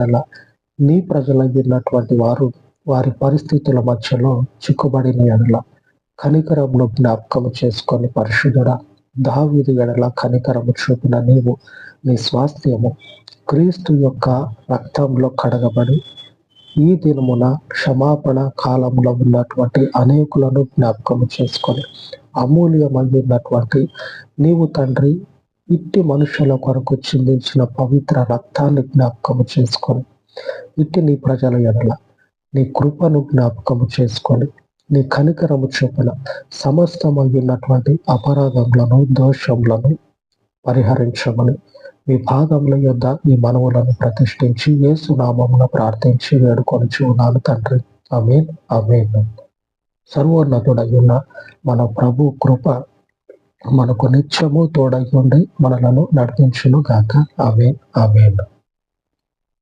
అలా నీ ప్రజలైనటువంటి వారు వారి పరిస్థితుల మధ్యలో చిక్కుబడిన ఎడల కనికరమును జ్ఞాపకము చేసుకొని పరిశుద్ధుడా, దావీదు ఎడల కనికరము చూపిన నీవు నీ స్వాస్థ్యము క్రీస్తు యొక్క రక్తంలో కడగబడి ఈ దినమున క్షమాపణ కాలంలో ఉన్నటువంటి అనేకులను జ్ఞాపకము చేసుకొని అమూల్యమైనటువంటి నీవు తండ్రి ఇట్టి మనుషుల కొరకు చిందించిన పవిత్ర రక్తాన్ని జ్ఞాపకము చేసుకొని ఇట్టి నీ ప్రజల ఎడల నీ కృపను జ్ఞాపకము చేసుకొని నీ కనికరము చొప్పున సమస్తమైనటువంటి అపరాధములను దోషములను పరిహరించమని మీ పాదముల యొద్ద ఈ మనవులను ప్రతిష్ఠించి యేసు నామమున ప్రార్థించి వేడుకొనుచు ఉన్నాను తండ్రి. ఆమేన్ ఆమేన్. సర్వోన్నతుడైన మన ప్రభు కృప మనకు నిత్యము తోడై ఉండి మనలను నడిపించును గాక. ఆమేన్ ఆమేన్.